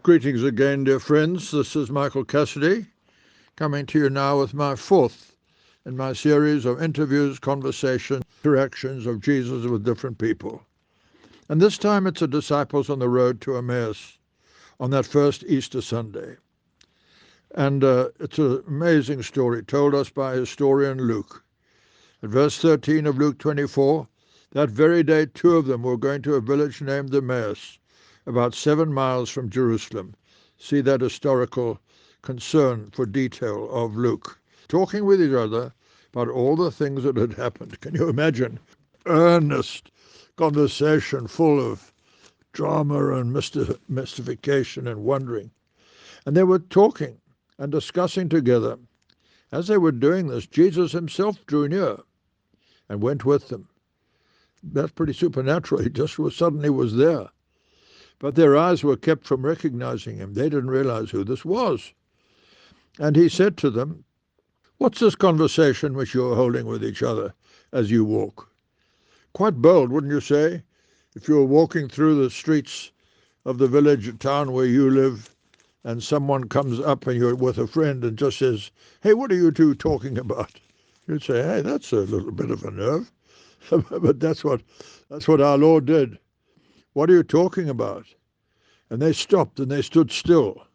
Greetings again, dear friends. This is Michael Cassidy, coming to you now with my fourth in my series of interviews, conversations, interactions of Jesus with different people. And this time it's the disciples on the road to Emmaus on that first Easter Sunday. And it's an amazing story told us by historian Luke. At verse 13 of Luke 24, that very day 2 of them were going to a village named Emmaus, about 7 miles from Jerusalem. See that historical concern for detail of Luke. Talking with each other about all the things that had happened. Can you imagine? Earnest conversation full of drama and mystification and wondering. And they were talking and discussing together. As they were doing this, Jesus himself drew near and went with them. That's pretty supernatural. He just suddenly was there. But their eyes were kept from recognizing him. They didn't realize who this was. And he said to them, "What's this conversation which you're holding with each other as you walk?" Quite bold, wouldn't you say? If you were walking through the streets of the village or town where you live, and someone comes up and you're with a friend and just says, "Hey, what are you two talking about?" You'd say, "Hey, that's a little bit of a nerve." But that's what our Lord did. "What are you talking about?" And they stopped and they stood still.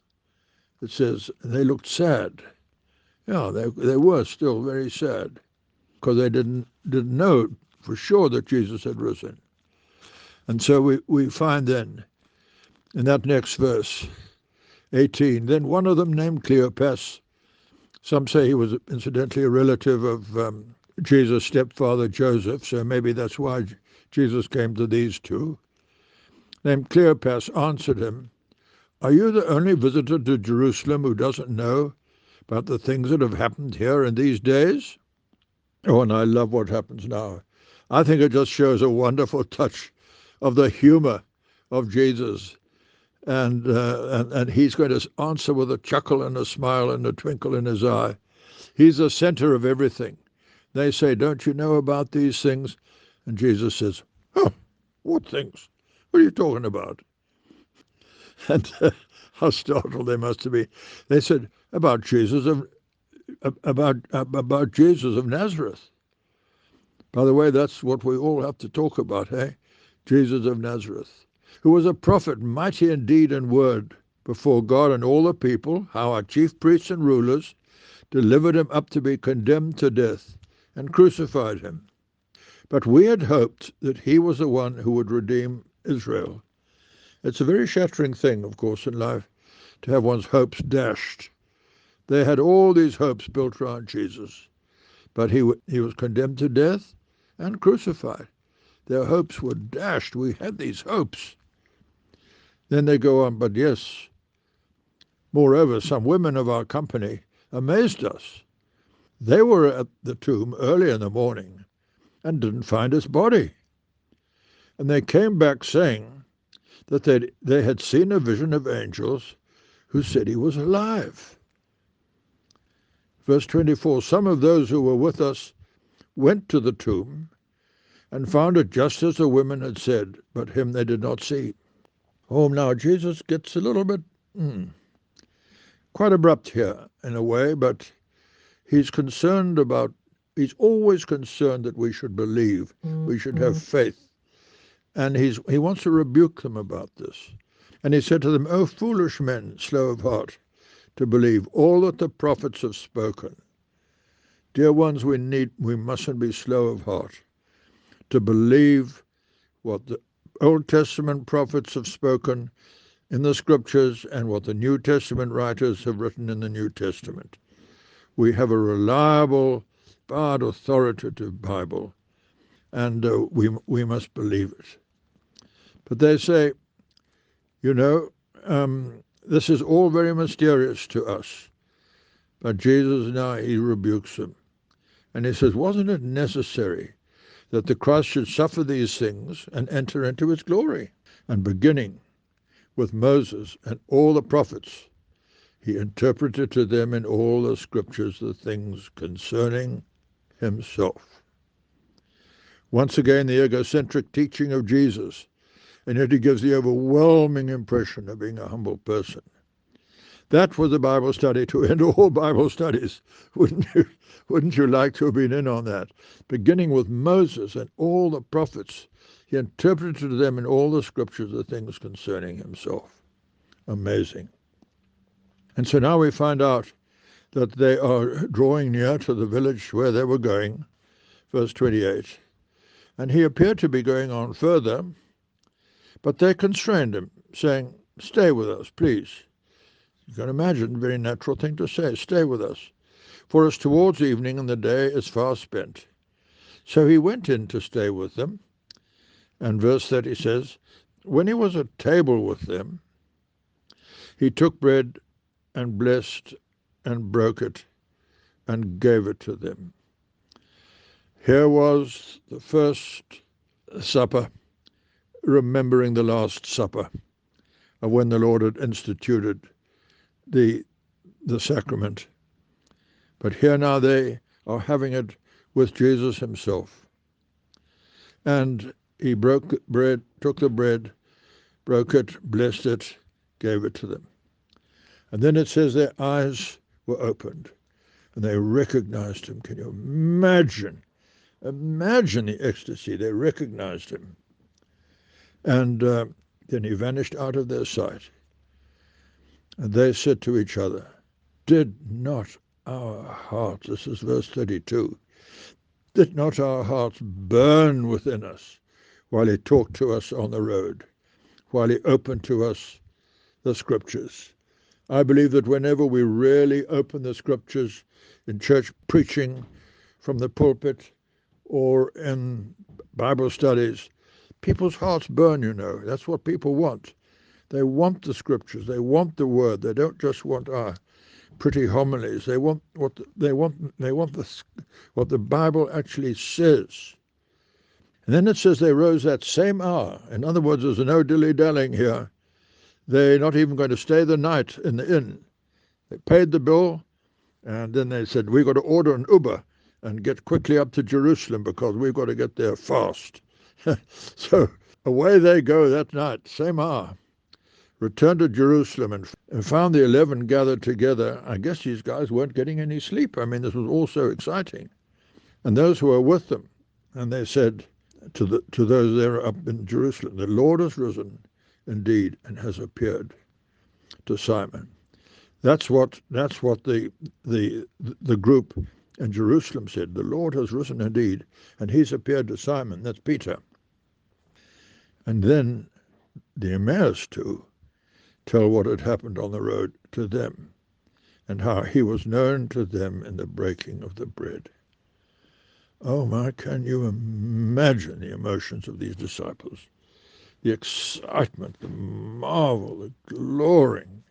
It says, they looked sad. Yeah, they were still very sad because they didn't know for sure that Jesus had risen. And so we find then in that next verse, 18, then one of them named Cleopas, some say he was incidentally a relative of Jesus' stepfather Joseph, so maybe that's why Jesus came to these two, named Cleopas, answered him, "Are you the only visitor to Jerusalem who doesn't know about the things that have happened here in these days?" Oh, and I love what happens now. I think it just shows a wonderful touch of the humor of Jesus. And he's going to answer with a chuckle and a smile and a twinkle in his eye. He's the center of everything. They say, "Don't you know about these things?" And Jesus says, "Oh, what things? What are you talking about?" And how startled they must have been. They said, about Jesus of Nazareth. By the way, that's what we all have to talk about, hey? Jesus of Nazareth, who was a prophet, mighty in deed and word before God and all the people, how our chief priests and rulers delivered him up to be condemned to death and crucified him. But we had hoped that he was the one who would redeem Israel. It's a very shattering thing, of course, in life to have one's hopes dashed. They had all these hopes built around Jesus, but he was condemned to death and crucified. Their hopes were dashed. We had these hopes. Then they go on, but yes, moreover, some women of our company amazed us. They were at the tomb early in the morning and didn't find his body. And they came back saying that they had seen a vision of angels who said he was alive. Verse 24, some of those who were with us went to the tomb and found it just as the women had said, but him they did not see. Oh, now Jesus gets a little bit quite abrupt here in a way, but he's always concerned that we should believe, we should have faith. And he wants to rebuke them about this. And he said to them, "O foolish men, slow of heart, to believe all that the prophets have spoken." Dear ones, we mustn't be slow of heart to believe what the Old Testament prophets have spoken in the scriptures and what the New Testament writers have written in the New Testament. We have a reliable, but authoritative Bible, and we must believe it. But they say, this is all very mysterious to us. But Jesus now, he rebukes them. And he says, wasn't it necessary that the Christ should suffer these things and enter into his glory? And beginning with Moses and all the prophets, he interpreted to them in all the scriptures the things concerning himself. Once again, the egocentric teaching of Jesus and yet he gives the overwhelming impression of being a humble person. That was a Bible study to end all Bible studies. Wouldn't you like to have been in on that? Beginning with Moses and all the prophets, he interpreted to them in all the scriptures the things concerning himself. Amazing. And so now we find out that they are drawing near to the village where they were going, verse 28. And he appeared to be going on further, but they constrained him, saying, "Stay with us, please." You can imagine, a very natural thing to say, "Stay with us. For it's towards evening, and the day is far spent." So he went in to stay with them. And verse 30 says, when he was at table with them, he took bread and blessed and broke it and gave it to them. Here was the first supper, remembering the Last Supper of when the Lord had instituted the sacrament. But here now they are having it with Jesus himself. And he broke bread, took the bread, broke it, blessed it, gave it to them. And then it says their eyes were opened and they recognized him. Can you imagine? Imagine the ecstasy. They recognized him. And then he vanished out of their sight. And they said to each other, "Did not our hearts," this is verse 32, "did not our hearts burn within us while he talked to us on the road, while he opened to us the scriptures?" I believe that whenever we really open the scriptures in church preaching from the pulpit or in Bible studies, people's hearts burn, you know. That's what people want. They want the scriptures. They want the word. They don't just want our pretty homilies. They want what the Bible actually says. And then it says they rose that same hour. In other words, there's no dilly-dallying here. They're not even going to stay the night in the inn. They paid the bill, and then they said, "We've got to order an Uber and get quickly up to Jerusalem because we've got to get there fast." So away they go that night, same hour. Returned to Jerusalem and found the 11 gathered together. I guess these guys weren't getting any sleep. I mean, this was all so exciting. And those who were with them, and they said to those there up in Jerusalem, "The Lord has risen indeed and has appeared to Simon." That's what the group in Jerusalem said. The Lord has risen indeed, and he's appeared to Simon. That's Peter. And then the Emmaus two tell what had happened on the road to them and how he was known to them in the breaking of the bread. Oh my, can you imagine the emotions of these disciples? The excitement, the marvel, the glorying,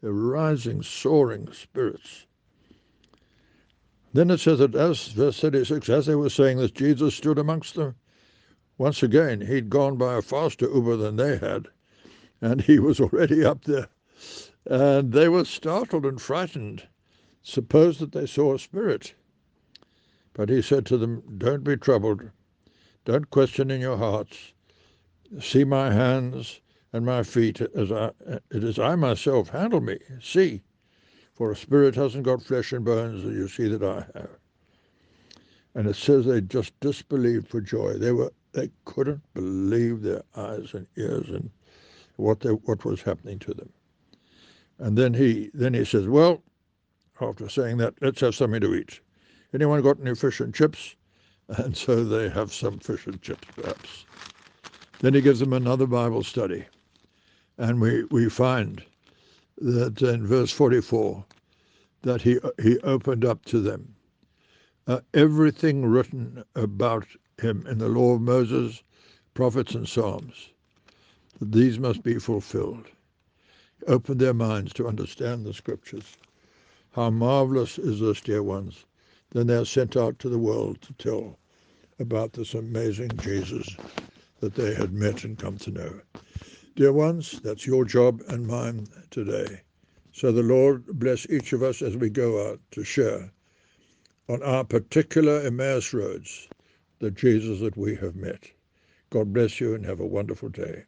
the rising, soaring spirits. Then it says that as, verse 36, as they were saying this, Jesus stood amongst them. Once again, he'd gone by a faster Uber than they had, and he was already up there. And they were startled and frightened, supposed that they saw a spirit. But he said to them, "Don't be troubled. Don't question in your hearts. See my hands and my feet, it is I myself. Handle me. See, for a spirit hasn't got flesh and bones, as you see that I have." And it says they just disbelieved for joy. They couldn't believe their eyes and ears and what was happening to them. And then he says, "Well," after saying that, "let's have something to eat. Anyone got any fish and chips?" And so they have some fish and chips, perhaps. Then he gives them another Bible study. And we find that in verse 44 that he opened up to them everything written about him in the law of Moses, prophets and Psalms, that these must be fulfilled. He opened their minds to understand the scriptures. How marvelous is this, dear ones. Then they're sent out to the world to tell about this amazing Jesus that they had met and come to know. Dear ones, that's your job and mine today. So the Lord bless each of us as we go out to share on our particular Emmaus roads the Jesus that we have met. God bless you and have a wonderful day.